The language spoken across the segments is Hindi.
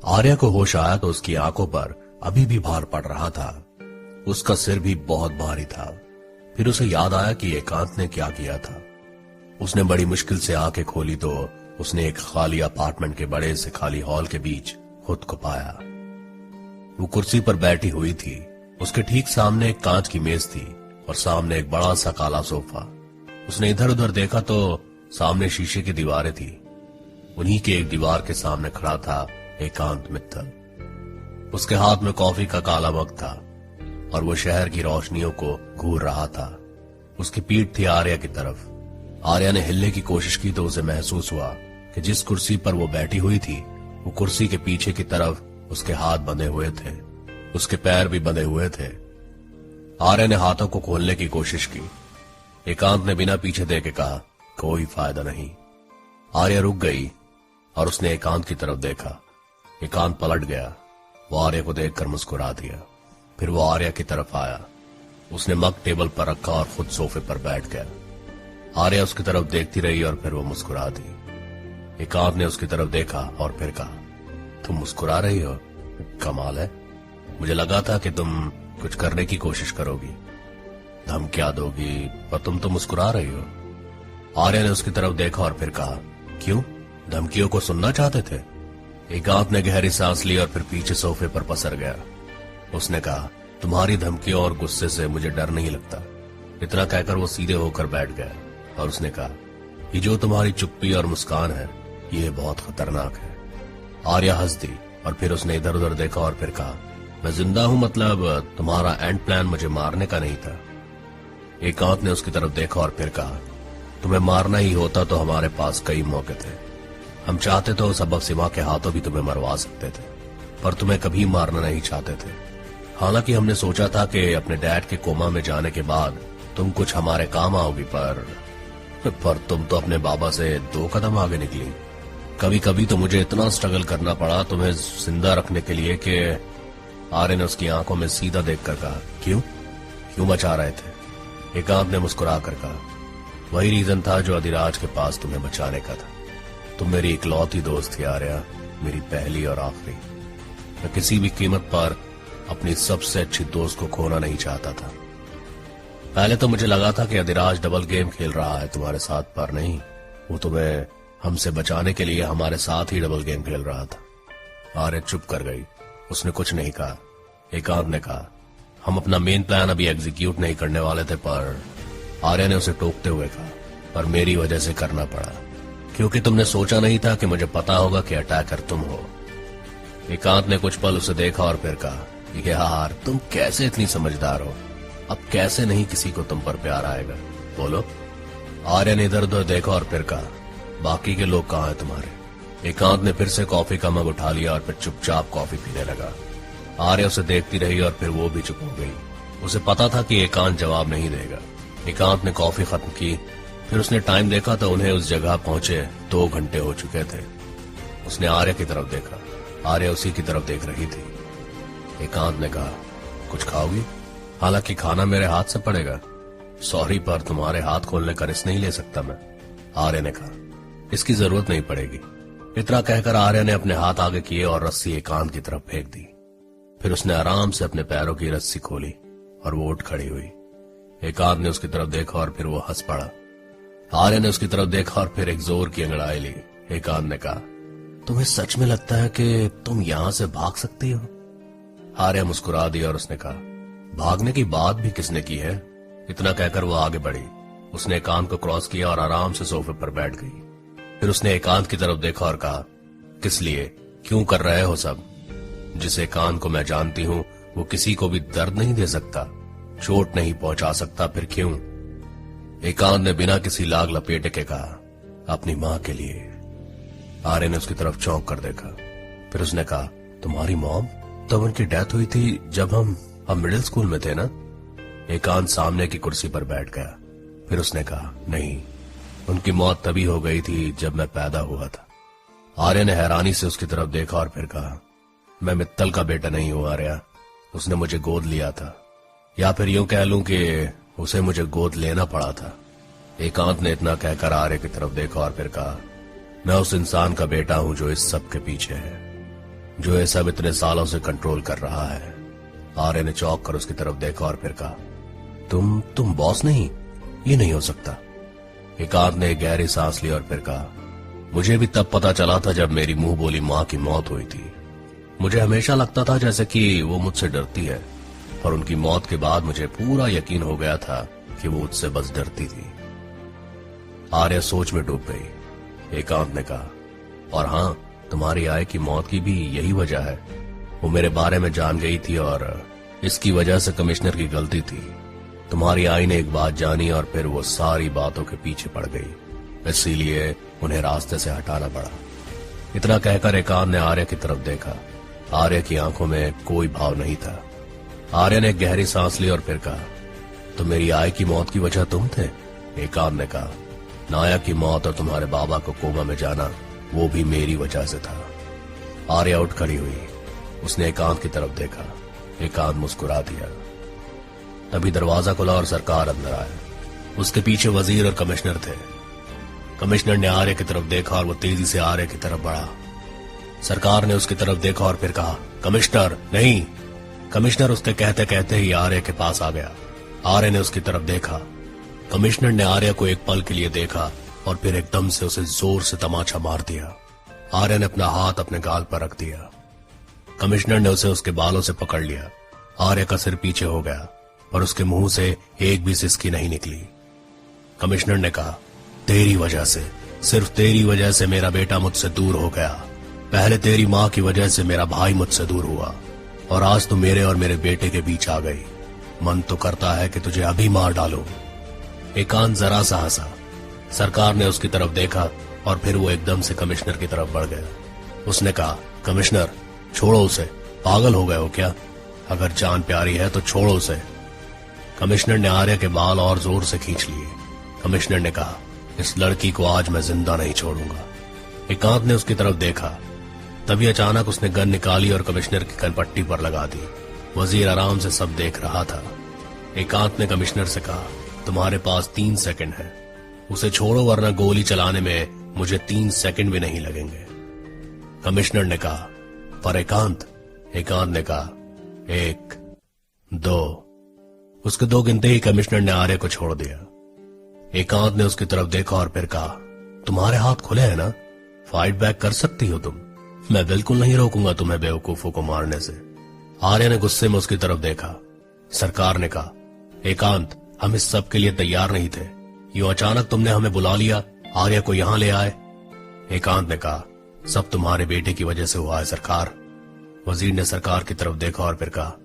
आर्या को होश आया तो उसकी आंखों पर अभी भी भार पड़ रहा था। उसका सिर भी बहुत भारी था। फिर उसे याद आया कि एकांत ने क्या किया था। उसने बड़ी मुश्किल से आंखें खोली तो उसने एक खाली अपार्टमेंट के बड़े से खाली हॉल के बीच खुद को पाया। वो कुर्सी पर बैठी हुई थी। उसके ठीक सामने एक कांच की मेज थी और सामने एक बड़ा सा काला सोफा। उसने इधर उधर देखा तो सामने शीशे की दीवारें थी। उन्हीं के एक दीवार के सामने खड़ा था एकांत मित्तल। उसके हाथ में कॉफी का काला मग था और वो शहर की रोशनियों को घूर रहा था। उसकी पीठ थी आर्या की तरफ। आर्या ने हिलने की कोशिश की तो उसे महसूस हुआ कि जिस कुर्सी पर वो बैठी हुई थी वो कुर्सी के पीछे की तरफ उसके हाथ बंधे हुए थे, उसके पैर भी बंधे हुए थे। आर्या ने हाथों को खोलने की कोशिश की। एकांत ने बिना पीछे देखे कहा, कोई फायदा नहीं। आर्या रुक गई और उसने एकांत की तरफ देखा। एकांत पलट गया। वो आर्या को देखकर मुस्कुरा दिया। फिर वो आर्या की तरफ आया। उसने मग टेबल पर रखा और खुद सोफे पर बैठ गया। आर्या उसकी तरफ देखती रही और फिर वो मुस्कुरा दी। एकांत ने उसकी तरफ देखा और फिर कहा, तुम मुस्कुरा रही हो? कमाल है। मुझे लगा था कि तुम कुछ करने की कोशिश करोगी, धमकियां दोगी, पर तुम तो मुस्कुरा रही हो। आर्या ने उसकी तरफ देखा और फिर कहा, क्यों, धमकियों को सुनना चाहते थे? एकांत ने गहरी सांस ली और फिर पीछे सोफे पर पसर गया। उसने कहा, तुम्हारी धमकियों और गुस्से से मुझे डर नहीं लगता। इतना कहकर वो सीधे होकर बैठ गया और उसने कहा, ये जो तुम्हारी चुप्पी और मुस्कान है ये बहुत खतरनाक है। आर्या हंस दी और फिर उसने इधर उधर देखा और फिर कहा, मैं जिंदा हूं, मतलब तुम्हारा एंड प्लान मुझे मारने का नहीं था। एकांत ने उसकी तरफ देखा और फिर कहा, तुम्हें मारना ही होता तो हमारे पास कई मौके थे। हम चाहते तो सबक सिमा के हाथों भी तुम्हें मरवा सकते थे, पर तुम्हें कभी मारना नहीं चाहते थे। हालांकि हमने सोचा था कि अपने डैड के कोमा में जाने के बाद तुम कुछ हमारे काम आओगी, पर तुम तो अपने बाबा से 2 कदम आगे निकली। कभी कभी तो मुझे इतना स्ट्रगल करना पड़ा तुम्हें जिंदा रखने के लिए कि आर्य ने उसकी आंखों में सीधा देखकर कहा, क्यों बचा रहे थे? एकांत ने मुस्कुरा कर कहा, वही रीजन था जो अधिराज के पास तुम्हें बचाने का था। तुम मेरी इकलौती दोस्त थी आर्या, मेरी पहली और आखिरी। मैं किसी भी कीमत पर अपनी सबसे अच्छी दोस्त को खोना नहीं चाहता था। पहले तो मुझे लगा था कि अधिराज डबल गेम खेल रहा है तुम्हारे साथ, पर नहीं, वो तुम्हें हमसे बचाने के लिए हमारे साथ ही डबल गेम खेल रहा था। आर्या चुप कर गई। उसने कुछ नहीं कहा। एकांत ने कहा, हम अपना मेन प्लान अभी एग्जीक्यूट नहीं करने वाले थे, पर आर्या ने उसे टोकते हुए कहा, पर मेरी वजह से करना पड़ा, क्योंकि तुमने सोचा नहीं था कि मुझे पता होगा कि अटैकर तुम हो। एकांत ने कुछ पल उसे देखा और फिर कहा, यार तुम कैसे इतनी समझदार हो? अब कैसे नहीं किसी को तुम पर प्यार आएगा, बोलो। आर्या ने इधर उधर देखा और फिर कहा, बाकी के लोग कहाँ हैं तुम्हारे? एकांत ने फिर से कॉफी का मग उठा लिया और फिर चुपचाप कॉफी पीने लगा। आर्या उसे देखती रही और फिर वो भी चुप हो गई। उसे पता था कि एकांत जवाब नहीं देगा। एकांत ने कॉफी खत्म की। फिर उसने टाइम देखा तो उन्हें उस जगह पहुंचे 2 घंटे हो चुके थे। उसने आर्या की तरफ देखा। आर्या उसी की तरफ देख रही थी। एकांत ने कहा, कुछ खाओगी? हालांकि खाना मेरे हाथ से पड़ेगा। सॉरी, पर तुम्हारे हाथ खोलने का रिस्क नहीं ले सकता मैं। आर्या ने कहा, इसकी जरूरत नहीं पड़ेगी। इतना कहकर आर्या ने अपने हाथ आगे किए और रस्सी एकांत की तरफ फेंक दी। फिर उसने आराम से अपने पैरों की रस्सी खोली और वो उठ खड़ी हुई। एकांत ने उसकी तरफ देखा और फिर वो हंस पड़ा। आर्या ने उसकी तरफ देखा और फिर एक जोर की अंगड़ाई ली। एकांत ने कहा, तुम्हें सच में लगता है कि तुम यहां से भाग सकती हो? आर्या मुस्कुरा दी और उसने कहा, भागने की बात भी किसने की है? इतना कहकर वो आगे बढ़ी। उसने एकांत को क्रॉस किया और आराम से सोफे पर बैठ गई। फिर उसने एकांत की तरफ देखा और कहा, किस लिए, क्यों कर रहे हो सब? जिस एकांत को मैं जानती हूं वो किसी को भी दर्द नहीं दे सकता, चोट नहीं पहुंचा सकता, फिर क्यों? एकांत ने बिना किसी लाग लपेटे के कहा, अपनी मां के लिए। आर्य ने उसकी तरफ चौंक कर देखा। फिर उसने कहा, तुम्हारी मॉम? तब उनकी डेथ हुई थी जब हम मिडिल स्कूल में थे ना? एकांत सामने की कुर्सी पर बैठ गया। फिर उसने कहा, नहीं, उनकी मौत तभी हो गई थी जब मैं पैदा हुआ था। आर्य ने हैरानी से उसकी तरफ देखा और फिर कहा, मैं मित्तल का बेटा नहीं हूं आर्या, उसने मुझे गोद लिया था, या फिर यूं कह लूं कि उसे मुझे गोद लेना पड़ा था। एकांत ने इतना कहकर आर्य की तरफ देखा और फिर कहा, मैं उस इंसान का बेटा हूं जो इस सब के पीछे है, जो ये सब इतने सालों से कंट्रोल कर रहा है। आर्य ने चौंक कर उसकी तरफ देखा और फिर कहा, तुम बॉस नहीं? ये नहीं हो सकता। एकांत ने गहरी सांस ली और फिर कहा, मुझे भी तब पता चला था जब मेरी मुंह बोली मां की मौत हुई थी। मुझे हमेशा लगता था जैसे कि वो मुझसे डरती है, पर उनकी मौत के बाद मुझे पूरा यकीन हो गया था कि वो मुझसे बस डरती थी। आर्या सोच में डूब गई। एकांत ने कहा, और हां, तुम्हारी आय की मौत की भी यही वजह है। वो मेरे बारे में जान गई थी और इसकी वजह से कमिश्नर की गलती थी। तुम्हारी आई ने एक बात जानी और फिर वो सारी बातों के पीछे पड़ गई, इसीलिए उन्हें रास्ते से हटाना पड़ा। इतना कहकर एकांत ने आर्य की तरफ देखा। आर्य की आंखों में कोई भाव नहीं था। आर्य ने एक गहरी सांस ली और फिर कहा, तो मेरी आय की मौत की वजह तुम थे? एकांत ने कहा, नायक की मौत और तुम्हारे बाबा को कोमा में जाना वो भी मेरी वजह से था। आर्या उठ खड़ी हुई। उसने एकांत की तरफ देखा। एकांत मुस्कुरा दिया। तभी दरवाजा खुला और सरकार अंदर आया। उसके पीछे वजीर और कमिश्नर थे। कमिश्नर ने आर्य की तरफ देखा और वो तेजी से आर्य की तरफ बढ़ा। सरकार ने उसकी तरफ देखा और फिर कहा, कमिश्नर नहीं। कमिश्नर उसके कहते कहते ही आर्य के पास आ गया। आर्य ने उसकी तरफ देखा। कमिश्नर ने आर्य को एक पल के लिए देखा और फिर एकदम से उसे जोर से तमाचा मार दिया। आर्य ने अपना हाथ अपने गाल पर रख दिया। कमिश्नर ने उसे उसके बालों से पकड़ लिया। आर्य का सिर पीछे हो गया और उसके मुंह से एक भी सिसकी नहीं निकली। कमिश्नर ने कहा, तेरी वजह से, सिर्फ तेरी वजह से मेरा बेटा मुझसे दूर हो गया। पहले तेरी मां की वजह से मेरा भाई मुझसे दूर हुआ और आज तू मेरे और मेरे बेटे के बीच आ गई। मन तो करता है कि तुझे अभी मार डालूं। एकांत जरा सा हंसा। सरकार ने उसकी तरफ देखा और फिर वो एकदम से कमिश्नर की तरफ बढ़ गया। उसने कहा, कमिश्नर छोड़ो उसे, पागल हो गए हो क्या? अगर जान प्यारी है तो छोड़ो उसे। कमिश्नर ने आर्य के बाल और जोर से खींच लिए। कमिश्नर ने कहा, इस लड़की को आज मैं जिंदा नहीं छोड़ूंगा। एकांत ने उसकी तरफ देखा। तभी अचानक उसने गन निकाली और कमिश्नर की कनपट्टी पर लगा दी। वजीर आराम से सब देख रहा था। एकांत ने कमिश्नर से कहा, तुम्हारे पास 3 सेकंड है, उसे छोड़ो वरना गोली चलाने में मुझे 3 सेकंड भी नहीं लगेंगे। कमिश्नर ने कहा, पर एकांत ने कहा, 1 2। उसके 2 गिनते ही कमिश्नर ने आर्य को छोड़ दिया। एकांत ने उसकी तरफ देखा और फिर कहा, तुम्हारे हाथ खुले हैं ना, फाइट बैक कर सकती हो तुम। मैं बिल्कुल नहीं रोकूंगा तुम्हें बेवकूफों को मारने से। आर्य ने गुस्से में उसकी तरफ देखा। सरकार ने कहा, एकांत हम इस सब के लिए तैयार नहीं थे, यूं अचानक तुमने हमें बुला लिया, आर्य को यहां ले आए। एकांत ने कहा, सब तुम्हारे बेटे की वजह से हुआ है सरकार। वजीर ने सरकार की तरफ देखा और फिर कहा,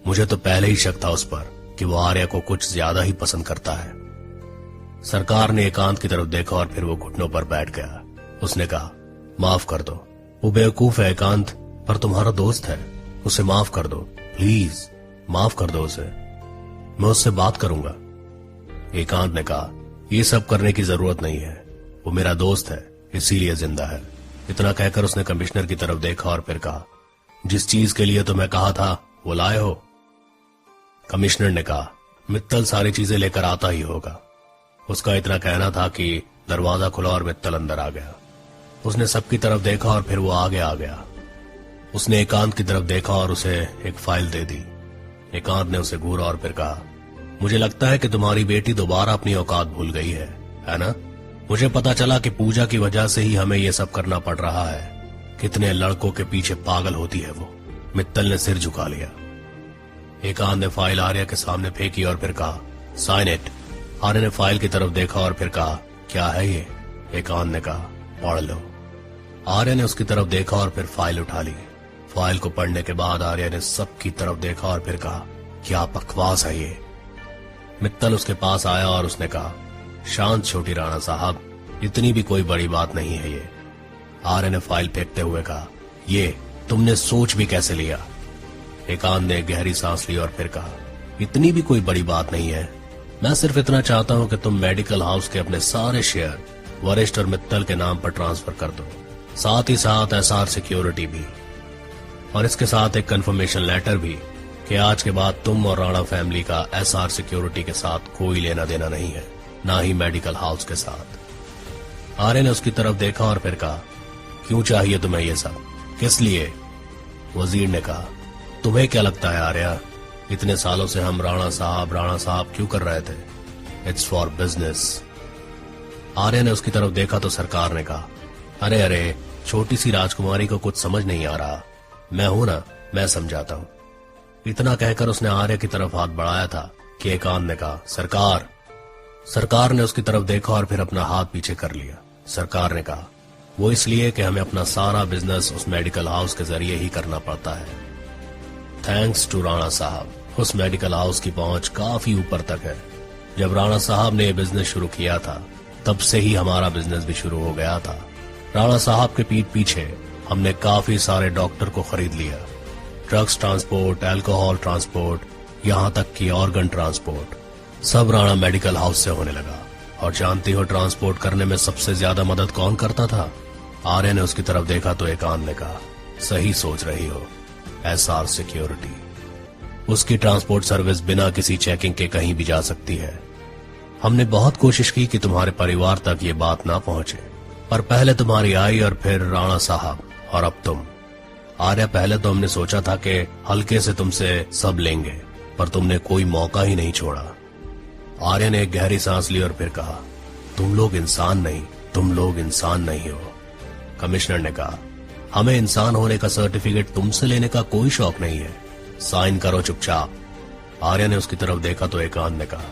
मुझे तो पहले ही शक था उस पर कि वो आर्य को कुछ ज्यादा ही पसंद करता है। सरकार ने एकांत की तरफ देखा और फिर वो घुटनों पर बैठ गया। उसने कहा, माफ कर दो, वो बेवकूफ है एकांत, पर तुम्हारा दोस्त है, उसे माफ कर दो, प्लीज माफ कर दो उसे, मैं उससे बात करूंगा। एकांत ने कहा, ये सब करने की जरूरत नहीं है, वो मेरा दोस्त है इसीलिए जिंदा है। इतना कहकर उसने कमिश्नर की तरफ देखा और फिर कहा, जिस चीज के लिए तुम्हें कहा था वो लाए हो? कमिश्नर ने कहा, मित्तल सारी चीजें लेकर आता ही होगा। उसका इतना कहना था कि दरवाजा खुला और मित्तल अंदर आ गया। उसने सबकी तरफ देखा और फिर वो आगे आ गया। उसने एकांत की तरफ देखा और उसे एक फाइल दे दी। एकांत ने उसे घूरा और फिर कहा, मुझे लगता है कि तुम्हारी बेटी दोबारा अपनी औकात भूल गई है ना? मुझे पता चला कि पूजा की वजह से ही हमें ये सब करना पड़ रहा है। कितने लड़कों के पीछे पागल होती है वो। मित्तल ने सिर झुका लिया। एकांत ने फाइल आर्य के सामने फेंकी और फिर कहा, साइन इट। आर्य ने फाइल की तरफ देखा और फिर कहा, क्या है ये? एकांत ने कहा, पढ़ लो। आर्य ने उसकी तरफ देखा और फिर फाइल उठा ली। फाइल को पढ़ने के बाद आर्य ने सबकी तरफ देखा और फिर कहा, क्या बकवास है ये। मित्तल उसके पास आया और उसने कहा, शांत छोटी राणा साहब, इतनी भी कोई बड़ी बात नहीं है ये। आर्य ने फाइल फेंकते हुए कहा, ये तुमने सोच भी कैसे लिया? एकांत ने गहरी सांस ली और फिर कहा, इतनी भी कोई बड़ी बात नहीं है, मैं सिर्फ इतना चाहता हूं कि तुम मेडिकल हाउस के अपने सारे शेयर वरिष्ठ और मित्तल के नाम पर ट्रांसफर कर दो, साथ ही साथ एसआर सिक्योरिटी भी, और इसके साथ एक कंफर्मेशन लेटर भी कि आज के बाद तुम और राणा फैमिली का एसआर सिक्योरिटी के साथ कोई लेना देना नहीं है, ना ही मेडिकल हाउस के साथ। आर्य ने उसकी तरफ देखा और फिर कहा, क्यों चाहिए तुम्हें ये सब, किस लिए? वजीर ने कहा, तुम्हें क्या लगता है आर्या, इतने सालों से हम राणा साहब क्यों कर रहे थे? It's for business. आर्य ने उसकी तरफ देखा तो सरकार ने कहा, अरे अरे, छोटी सी राजकुमारी को कुछ समझ नहीं आ रहा, मैं हूं ना, मैं समझाता हूं। इतना कहकर उसने आर्य की तरफ हाथ बढ़ाया था कि एकांत ने कहा, सरकार। सरकार ने उसकी तरफ देखा और फिर अपना हाथ पीछे कर लिया। सरकार ने कहा, वो इसलिए कि हमें अपना सारा बिजनेस उस मेडिकल हाउस के जरिए ही करना पड़ता है। थैंक्स टू राणा साहब, उस मेडिकल हाउस की पहुंच काफी ऊपर तक है। जब राणा साहब ने यह बिजनेस शुरू किया था तब से ही हमारा बिजनेस भी शुरू हो गया था। राणा साहब के पीठ पीछे हमने काफी सारे डॉक्टर को खरीद लिया, ड्रग्स ट्रांसपोर्ट, अल्कोहल ट्रांसपोर्ट, यहाँ तक कि ऑर्गन ट्रांसपोर्ट, सब राणा मेडिकल हाउस से होने लगा। और जानती हो ट्रांसपोर्ट करने में सबसे ज्यादा मदद कौन करता था? आर्य ने उसकी तरफ देखा तो एकांत ने कहा, सही सोच रही हो, एसआर सिक्योरिटी। उसकी ट्रांसपोर्ट सर्विस बिना किसी चेकिंग के कहीं भी जा सकती है। हमने बहुत कोशिश की कि तुम्हारे परिवार तक ये बात ना पहुंचे, पर पहले तुम्हारी आई और फिर राणा साहब और अब तुम। आर्या, पहले तो हमने सोचा था कि हल्के से तुमसे सब लेंगे, पर तुमने कोई मौका ही नहीं छोड़ा। आर्या ने एक गहरी सांस ली और फिर कहा, तुम लोग इंसान नहीं हो। कमिश्नर ने कहा, हमें इंसान होने का सर्टिफिकेट तुमसे लेने का कोई शौक नहीं है, साइन करो चुपचाप। आर्या ने उसकी तरफ देखा तो एकांत ने कहा,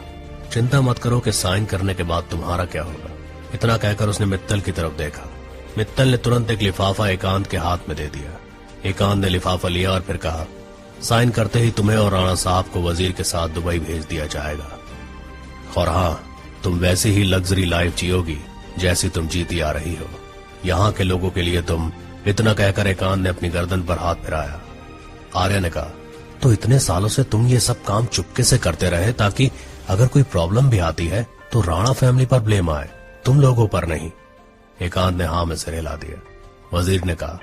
चिंता मत करो कि साइन करने के बाद तुम्हारा क्या होगा। इतना कहकर उसने मित्तल की तरफ देखा। मित्तल ने तुरंत एक लिफाफा एकांत के हाथ में दे दिया। एकांत ने लिफाफा लिया और फिर कहा, साइन करते ही तुम्हें और राणा साहब को वजीर के साथ दुबई भेज दिया जाएगा। और हाँ, तुम वैसी ही लग्जरी लाइफ जियोगी जैसी तुम जीती आ रही हो, यहाँ के लोगों के लिए तुम। इतना कहकर एकांत ने अपनी गर्दन पर हाथ फिराया। आर्या ने कहा, तो इतने सालों से तुम ये सब काम चुपके से करते रहे ताकि अगर कोई प्रॉब्लम भी आती है तो राणा फैमिली पर ब्लेम आए, तुम लोगों पर नहीं। एकांत ने हाँ में सिर हिला दिया। वजीर ने कहा,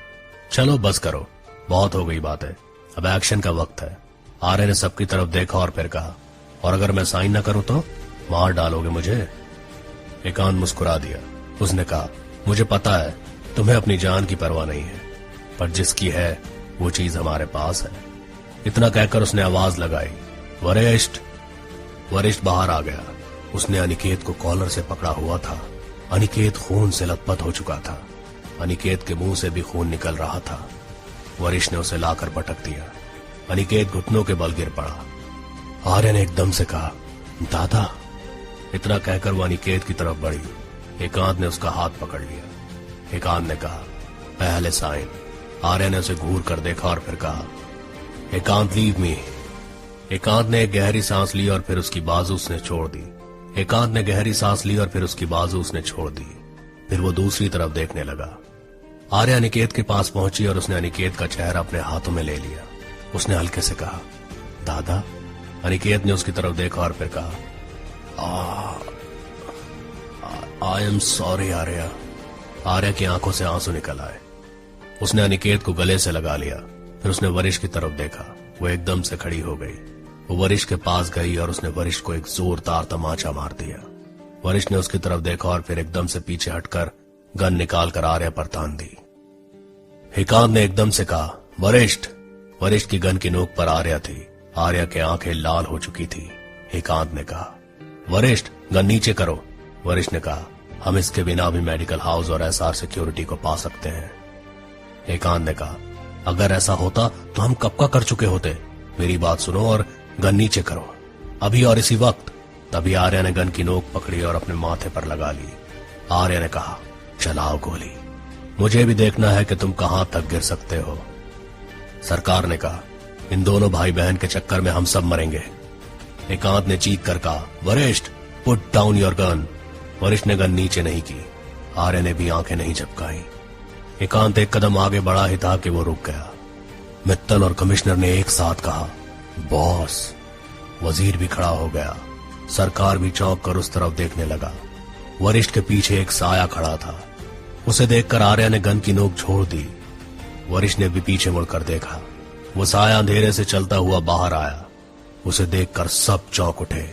चलो बस करो, बहुत हो गई बातें, अब एक्शन का वक्त है। आर्य ने सबकी तरफ देखा और फिर कहा, और अगर मैं साइन न करूं तो मार डालोगे मुझे? एकांत मुस्कुरा दिया। उसने कहा, मुझे पता है तुम्हें अपनी जान की परवाह नहीं है, पर जिसकी है वो चीज हमारे पास है। इतना कहकर उसने आवाज लगाई, वरिष्ठ। वरिष्ठ बाहर आ गया। उसने अनिकेत को कॉलर से पकड़ा हुआ था। अनिकेत खून से लथपथ हो चुका था। अनिकेत के मुंह से भी खून निकल रहा था। वरिष्ठ ने उसे लाकर पटक दिया। अनिकेत घुटनों के बल गिर पड़ा। आर्य ने एकदम से कहा, दादा। इतना कहकर वो अनिकेत की तरफ बढ़ी। एकांत ने उसका हाथ पकड़ लिया। एकांत ने कहा, पहले साइन। आर्य ने उसे घूर कर देखा और फिर कहा, एकांत लीव मी। एकांत ने एक गहरी सांस ली और फिर उसकी बाजू उसने छोड़ दी। एकांत ने गहरी सांस ली और फिर उसकी बाजू उसने छोड़ दी। फिर वो दूसरी तरफ देखने लगा। आर्या अनिकेत के पास पहुंची और उसने अनिकेत का चेहरा अपने हाथों में ले लिया। उसने हल्के से कहा, दादा। अनिकेत ने उसकी तरफ देखा और फिर कहा, I am sorry Arya. Arya की आंखों से आंसू निकल आए। उसने अनिकेत को गले से लगा लिया। फिर उसने वरिष्ठ की तरफ देखा। वो एकदम से खड़ी हो गई। वो वरिष्ठ के पास गई और उसने वरिष्ठ को एक जोरदार तमाचा मार दिया। वरिष्ठ ने उसकी तरफ देखा और फिर एकदम से पीछे हटकर गन निकालकर आर्या पर तान दी। एकांत ने एकदम से कहा, वरिष्ठ। वरिष्ठ की गन की नोक पर आर्या थी। आर्या की आंखें लाल हो चुकी थी। एकांत ने कहा, वरिष्ठ गन नीचे करो। वरिष्ठ ने कहा, हम इसके बिना भी मेडिकल हाउस और एसआर सिक्योरिटी को पा सकते हैं। एकांत ने कहा, अगर ऐसा होता तो हम कब का कर चुके होते। मेरी बात सुनो और गन नीचे करो, अभी और इसी वक्त। तभी आर्या ने गन की नोक पकड़ी और अपने माथे पर लगा ली। आर्या ने कहा, चलाओ गोली, मुझे भी देखना है कि तुम कहां तक गिर सकते हो। सरकार ने कहा, इन दोनों भाई बहन के चक्कर में हम सब मरेंगे। एकांत ने चीख कर कहा, वरिष्ठ पुट डाउन योर गन। वरिष्ठ ने गन नीचे नहीं की। आर्या ने भी आंखें नहीं झपकाई। एकांत एक कदम आगे बढ़ा ही था कि वो रुक गया। मित्तल और कमिश्नर ने एक साथ कहा, बॉस। वजीर भी खड़ा हो गया। सरकार भी चौंक कर उस तरफ देखने लगा। वरिष्ठ के पीछे एक साया खड़ा था। उसे देखकर आर्या ने गन की नोक छोड़ दी। वरिष्ठ ने भी पीछे मुड़कर देखा। वो साया अंधेरे से चलता हुआ बाहर आया। उसे देखकर सब चौंक उठे।